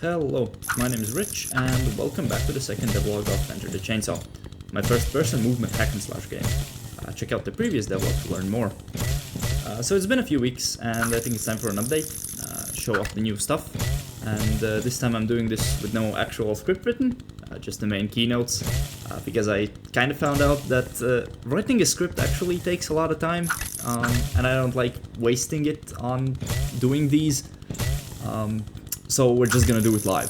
Hello, my name is Rich, and welcome back to the second devlog of Enter the Chainsaw, my first-person movement hack-and-slash game. Check out the previous devlog to learn more. So it's been a few weeks, and I think it's time for an update, show off the new stuff, and this time I'm doing this with no actual script written, just the main keynotes, because I kind of found out that writing a script actually takes a lot of time, and I don't like wasting it on doing these. So we're just gonna do it live.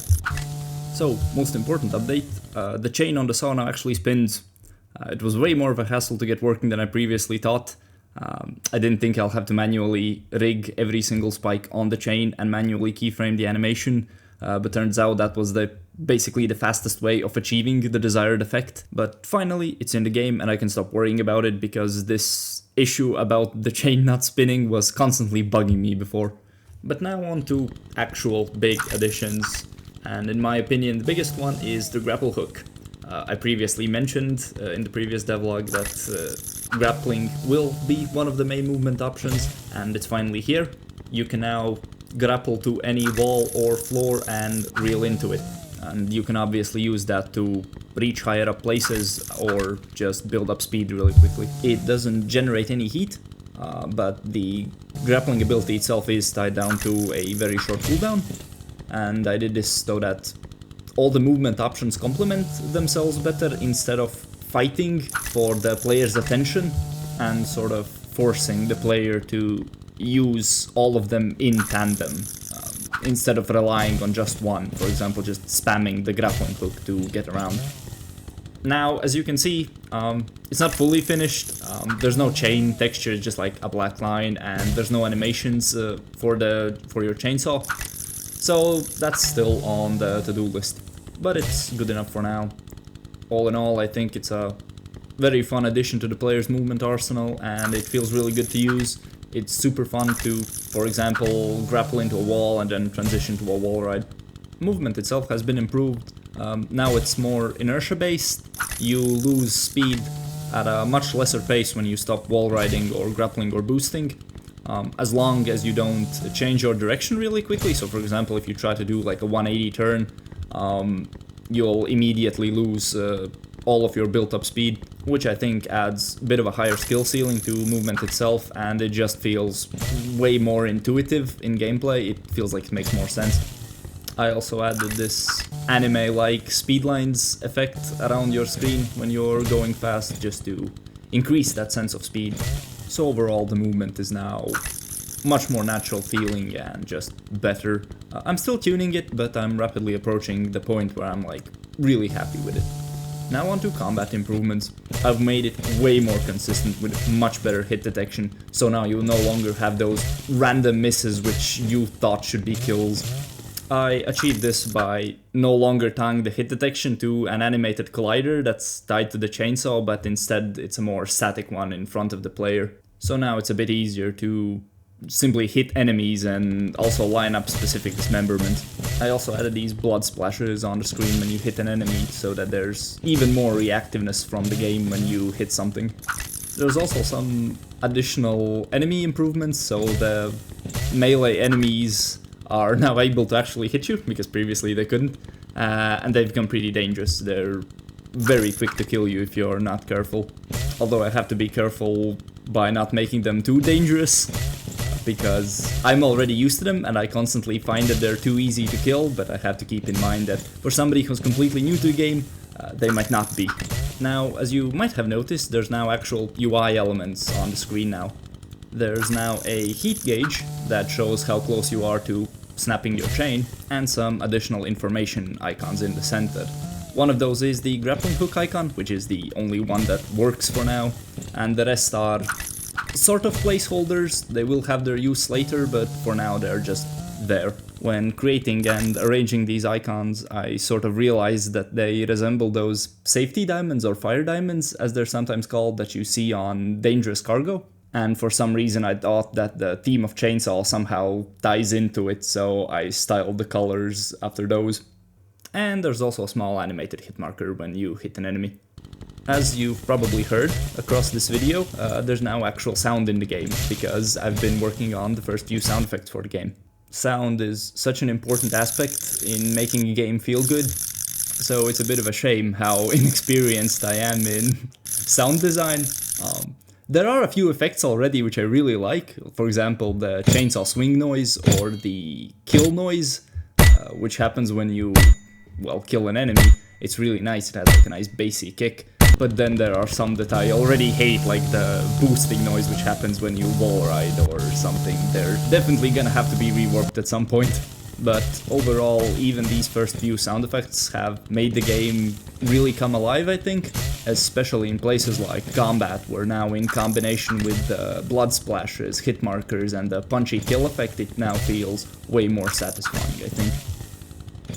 So, most important update, the chain on the saw now actually spins. It was way more of a hassle to get working than I previously thought. I didn't think I'll have to manually rig every single spike on the chain and manually keyframe the animation, but turns out that was basically the fastest way of achieving the desired effect. But finally, it's in the game and I can stop worrying about it because this issue about the chain not spinning was constantly bugging me before. But now on to actual big additions, and in my opinion the biggest one is the grapple hook. I previously mentioned in the previous devlog that grappling will be one of the main movement options, and it's finally here. You can now grapple to any wall or floor and reel into it, and you can obviously use that to reach higher up places or just build up speed really quickly. It doesn't generate any heat, but the grappling ability itself is tied down to a very short cooldown, and I did this so that all the movement options complement themselves better instead of fighting for the player's attention and sort of forcing the player to use all of them in tandem, instead of relying on just one, for example just spamming the grappling hook to get around. Now, as you can see, it's not fully finished. There's no chain texture, it's just like a black line, and there's no animations for your chainsaw. So that's still on the to-do list, but it's good enough for now. All in all, I think it's a very fun addition to the player's movement arsenal, and it feels really good to use. It's super fun to, for example, grapple into a wall and then transition to a wall ride. Movement itself has been improved. Now it's more inertia based. You lose speed at a much lesser pace when you stop wall riding or grappling or boosting, as long as you don't change your direction really quickly. So for example, if you try to do like a 180 turn, you'll immediately lose all of your built up speed, which I think adds a bit of a higher skill ceiling to movement itself, and it just feels way more intuitive in gameplay. It feels like it makes more sense. I also added this anime-like speedlines effect around your screen when you're going fast, just to increase that sense of speed. So overall the movement is now much more natural feeling and just better. I'm still tuning it, but I'm rapidly approaching the point where I'm like really happy with it. Now on to combat improvements. I've made it way more consistent with much better hit detection, so now you no longer have those random misses which you thought should be kills. I achieved this by no longer tying the hit detection to an animated collider that's tied to the chainsaw, but instead it's a more static one in front of the player. So now it's a bit easier to simply hit enemies and also line up specific dismemberment. I also added these blood splashes on the screen when you hit an enemy, so that there's even more reactiveness from the game when you hit something. There's also some additional enemy improvements, so the melee enemies are now able to actually hit you, because previously they couldn't, and they've become pretty dangerous. They're very quick to kill you if you're not careful, although I have to be careful by not making them too dangerous, because I'm already used to them and I constantly find that they're too easy to kill, but I have to keep in mind that for somebody who's completely new to the game, they might not be. Now, as you might have noticed, there's now actual UI elements on the screen now. There's now a heat gauge that shows how close you are to snapping your chain, and some additional information icons in the center. One of those is the grappling hook icon, which is the only one that works for now, and the rest are sort of placeholders. They will have their use later, but for now they're just there. When creating and arranging these icons, I sort of realized that they resemble those safety diamonds or fire diamonds, as they're sometimes called, that you see on dangerous cargo. And for some reason I thought that the theme of Chainsaw somehow ties into it, so I styled the colors after those. And there's also a small animated hit marker when you hit an enemy. As you've probably heard across this video, there's now actual sound in the game, because I've been working on the first few sound effects for the game. Sound is such an important aspect in making a game feel good, so it's a bit of a shame how inexperienced I am in sound design. There are a few effects already which I really like, for example the chainsaw swing noise or the kill noise, which happens when you, well, kill an enemy. It's really nice, it has like a nice bassy kick. But then there are some that I already hate, like the boosting noise which happens when you wall ride or something. They're definitely gonna have to be reworked at some point. But overall, even these first few sound effects have made the game really come alive, I think. Especially in places like combat, where now in combination with the blood splashes, hit markers and the punchy kill effect, it now feels way more satisfying, I think.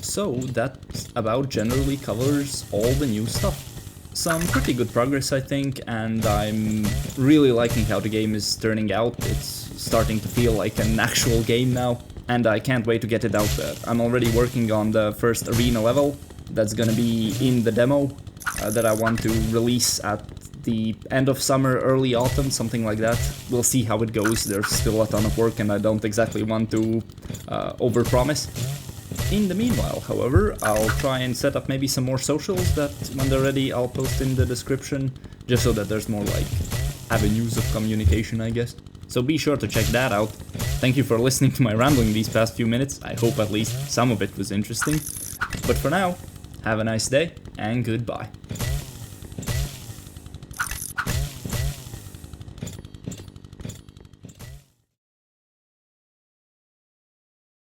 So that about generally covers all the new stuff. Some pretty good progress, I think, and I'm really liking how the game is turning out. It's starting to feel like an actual game now, and I can't wait to get it out there. I'm already working on the first arena level that's gonna be in the demo that I want to release at the end of summer, early autumn, something like that. We'll see how it goes. There's still a ton of work and I don't exactly want to overpromise. In the meanwhile, however, I'll try and set up maybe some more socials that when they're ready I'll post in the description, just so that there's more like avenues of communication, I guess. So be sure to check that out. Thank you for listening to my rambling these past few minutes. I hope at least some of it was interesting. But for now, have a nice day and goodbye.